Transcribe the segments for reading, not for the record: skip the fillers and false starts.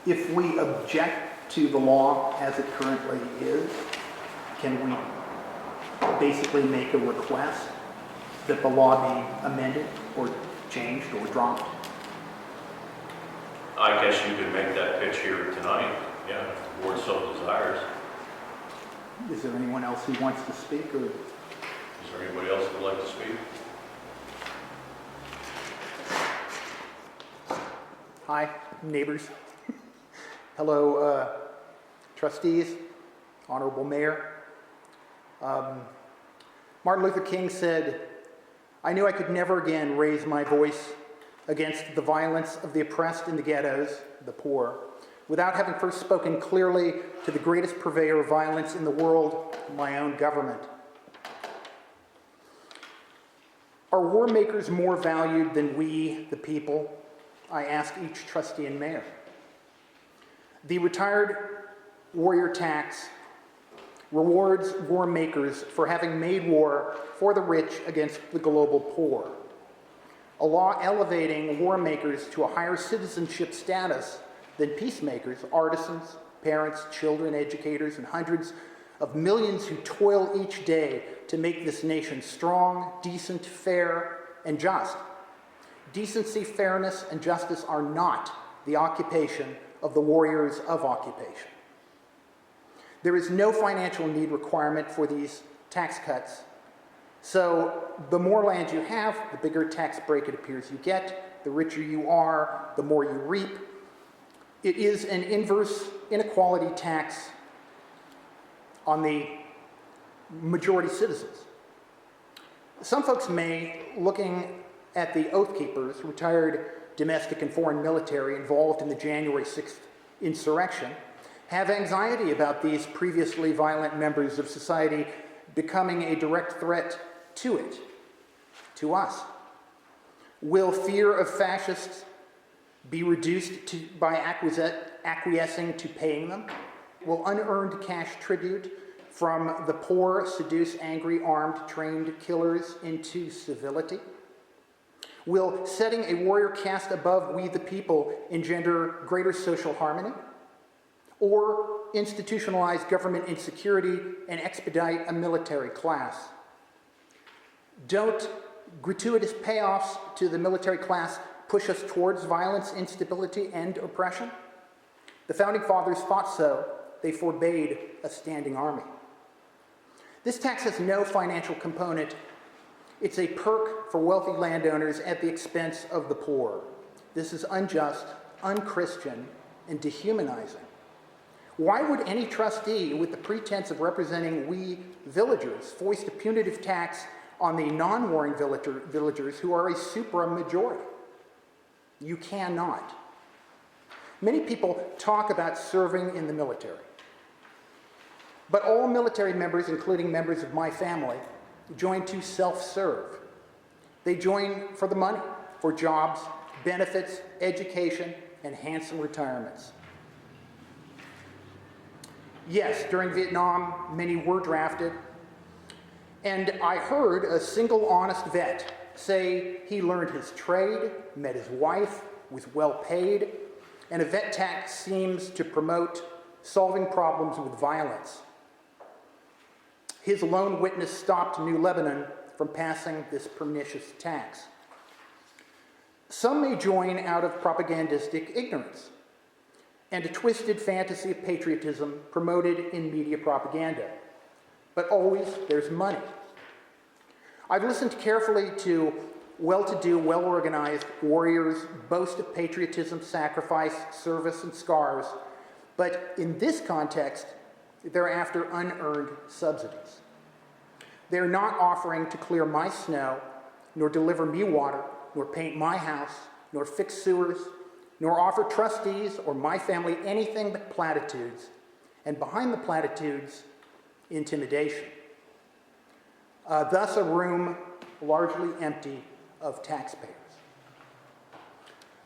If we object to the law as it currently is, can we basically make a request that the law be amended or changed or dropped? I guess you could make that pitch here tonight, yeah, if the board so desires. Is there anyone else who wants to speak, or? Is there anybody else who would like to speak? Hi, neighbors. Hello, trustees, honorable mayor. Martin Luther King said, "I knew I could never again raise my voice against the violence of the oppressed in the ghettos, the poor, without having first spoken clearly to the greatest purveyor of violence in the world, my own government." Are war makers more valued than we, the people? I ask each trustee and mayor. The retired warrior tax rewards war makers for having made war for the rich against the global poor. A law elevating war makers to a higher citizenship status than peacemakers, artisans, parents, children, educators, and hundreds of millions who toil each day to make this nation strong, decent, fair, and just. Decency, fairness, and justice are not the occupation of the warriors of occupation. There is no financial need requirement for these tax cuts. So the more land you have, the bigger tax break it appears you get. The richer you are, the more you reap. It is an inverse inequality tax on the majority citizens. Some folks may, looking at the Oath Keepers, retired domestic and foreign military involved in the January 6th insurrection, have anxiety about these previously violent members of society becoming a direct threat to it, to us. Will fear of fascists be reduced by acquiescing to paying them? Will unearned cash tribute from the poor seduce angry, armed, trained killers into civility? Will setting a warrior caste above we the people engender greater social harmony? Or institutionalize government insecurity and expedite a military class? Don't gratuitous payoffs to the military class push us towards violence, instability, and oppression? The Founding Fathers thought so. They forbade a standing army. This tax has no financial component. It's a perk for wealthy landowners at the expense of the poor. This is unjust, unchristian, and dehumanizing. Why would any trustee, with the pretense of representing we villagers, foist a punitive tax on the non-warring villagers who are a supra-majority? You cannot. Many people talk about serving in the military. But all military members, including members of my family, join to self-serve. They join for the money, for jobs, benefits, education, and handsome retirements. Yes, during Vietnam, many were drafted, and I heard a single honest vet say he learned his trade, met his wife, was well paid, and a vet tax seems to promote solving problems with violence. His lone witness stopped New Lebanon from passing this pernicious tax. Some may join out of propagandistic ignorance and a twisted fantasy of patriotism promoted in media propaganda. But always there's money. I've listened carefully to well-to-do, well-organized warriors boast of patriotism, sacrifice, service, and scars, but in this context, they're after unearned subsidies. They're not offering to clear my snow, nor deliver me water, nor paint my house, nor fix sewers, nor offer trustees or my family anything but platitudes, and behind the platitudes, intimidation. Thus a room largely empty of taxpayers.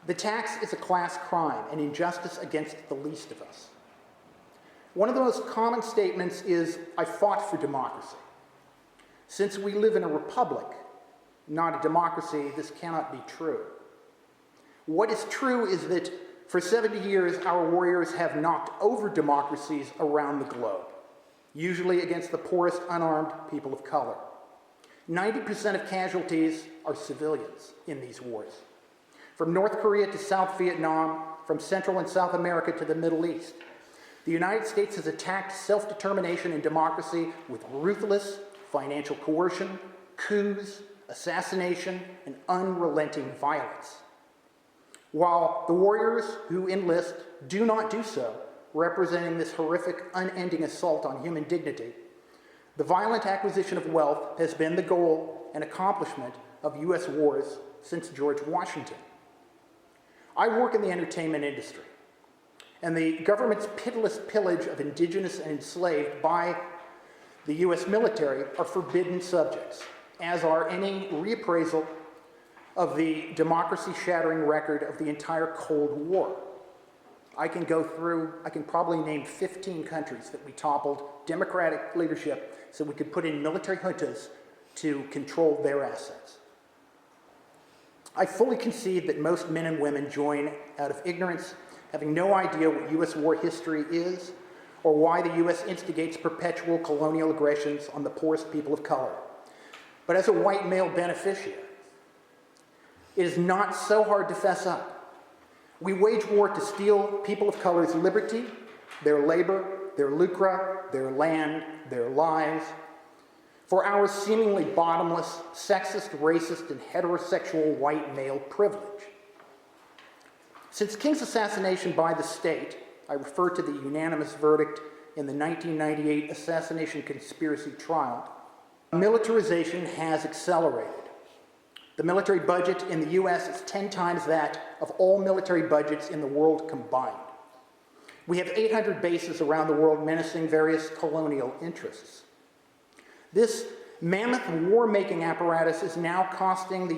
The tax is a class crime, an injustice against the least of us. One of the most common statements is, "I fought for democracy." Since we live in a republic, not a democracy, this cannot be true. What is true is that For 70 years, our warriors have knocked over democracies around the globe, usually against the poorest unarmed people of color. 90% of casualties are civilians in these wars. From North Korea to South Vietnam, from Central and South America to the Middle East, the United States has attacked self-determination and democracy with ruthless financial coercion, coups, assassination, and unrelenting violence. While the warriors who enlist do not do so, representing this horrific, unending assault on human dignity, the violent acquisition of wealth has been the goal and accomplishment of U.S. wars since George Washington. I work in the entertainment industry, and the government's pitiless pillage of indigenous and enslaved by the U.S. military are forbidden subjects, as are any reappraisal of the democracy-shattering record of the entire Cold War. I can probably name 15 countries that we toppled democratic leadership so we could put in military juntas to control their assets. I fully concede that most men and women join out of ignorance, having no idea what U.S. war history is or why the U.S. instigates perpetual colonial aggressions on the poorest people of color. But as a white male beneficiary, it is not so hard to fess up. We wage war to steal people of color's liberty, their labor, their lucre, their land, their lives, for our seemingly bottomless, sexist, racist, and heterosexual white male privilege. Since King's assassination by the state, I refer to the unanimous verdict in the 1998 assassination conspiracy trial, militarization has accelerated. The military budget in the U.S. is 10 times that of all military budgets in the world combined. We have 800 bases around the world menacing various colonial interests. This mammoth war-making apparatus is now costing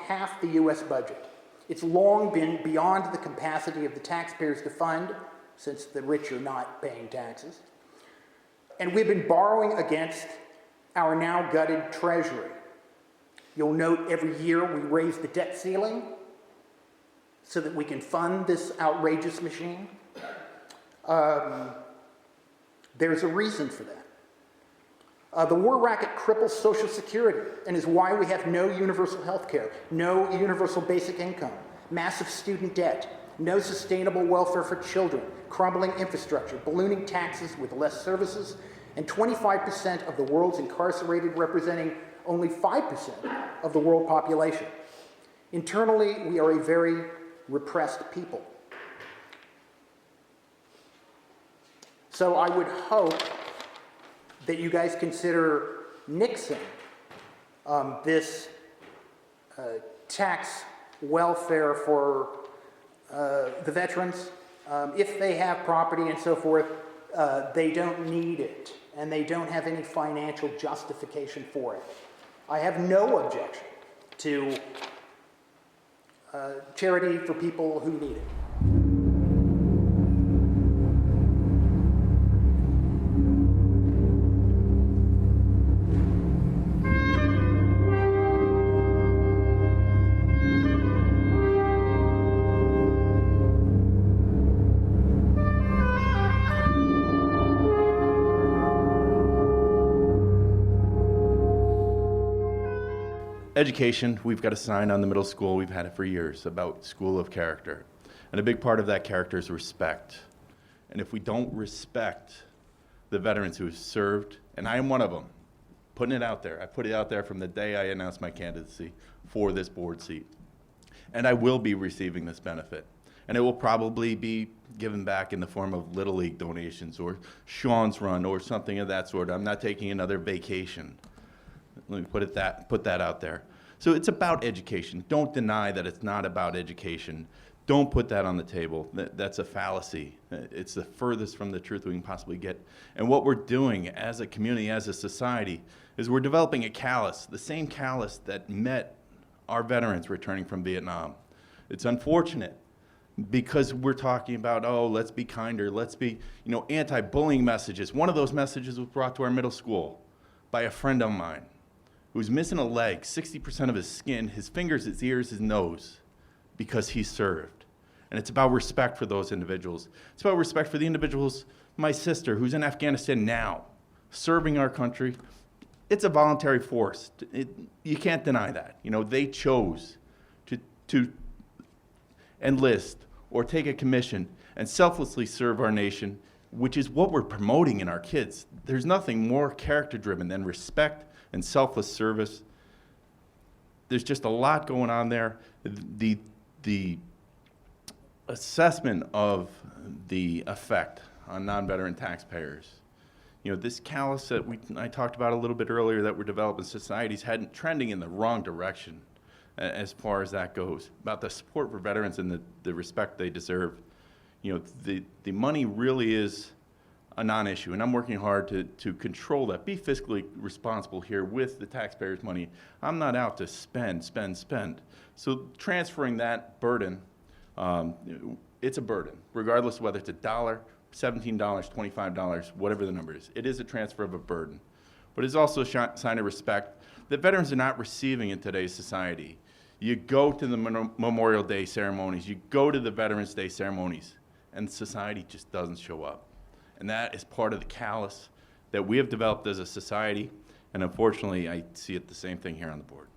half the U.S. budget. It's long been beyond the capacity of the taxpayers to fund, since the rich are not paying taxes. And we've been borrowing against our now gutted treasury. You'll note every year we raise the debt ceiling so that we can fund this outrageous machine. There's a reason for that. The war racket cripples Social Security and is why we have no universal health care, no universal basic income, massive student debt, no sustainable welfare for children, crumbling infrastructure, ballooning taxes with less services, and 25% of the world's incarcerated representing only 5% of the world population. Internally, we are a very repressed people. So I would hope that you guys consider nixing this tax welfare for the veterans. If they have property and so forth, they don't need it, and they don't have any financial justification for it. I have no objection to charity for people who need it. Education, we've got a sign on the middle school, we've had it for years, about school of character. And a big part of that character is respect. And if we don't respect the veterans who have served, and I am one of them, putting it out there. I put it out there from the day I announced my candidacy for this board seat. And I will be receiving this benefit. And it will probably be given back in the form of Little League donations or Sean's Run or something of that sort. I'm not taking another vacation. Let me put that out there. So it's about education. Don't deny that it's not about education. Don't put that on the table. That's a fallacy. It's the furthest from the truth we can possibly get. And what we're doing as a community, as a society, is we're developing a callus, the same callus that met our veterans returning from Vietnam. It's unfortunate because we're talking about, oh, let's be kinder, let's be, anti-bullying messages. One of those messages was brought to our middle school by a friend of mine who's missing a leg, 60% of his skin, his fingers, his ears, his nose, because he served. And it's about respect for those individuals. It's about respect for the individuals, my sister, who's in Afghanistan now, serving our country. It's a voluntary force. You can't deny that. You know, they chose to enlist or take a commission and selflessly serve our nation, which is what we're promoting in our kids. There's nothing more character-driven than respect and selfless service. There's just a lot going on there. The assessment of the effect on non-veteran taxpayers. You know, this callous that I talked about a little bit earlier that we're developing societies had trending in the wrong direction as far as that goes. About the support for veterans and the respect they deserve. You know, the money really is a non-issue, and I'm working hard to control that, be fiscally responsible here with the taxpayers' money. I'm not out to spend. So transferring that burden, it's a burden, regardless of whether it's $1, $17, $25, whatever the number is. It is a transfer of a burden. But it's also a sign of respect that veterans are not receiving in today's society. You go to the Memorial Day ceremonies, you go to the Veterans Day ceremonies, and society just doesn't show up. And that is part of the callous that we have developed as a society, and unfortunately, I see it the same thing here on the board.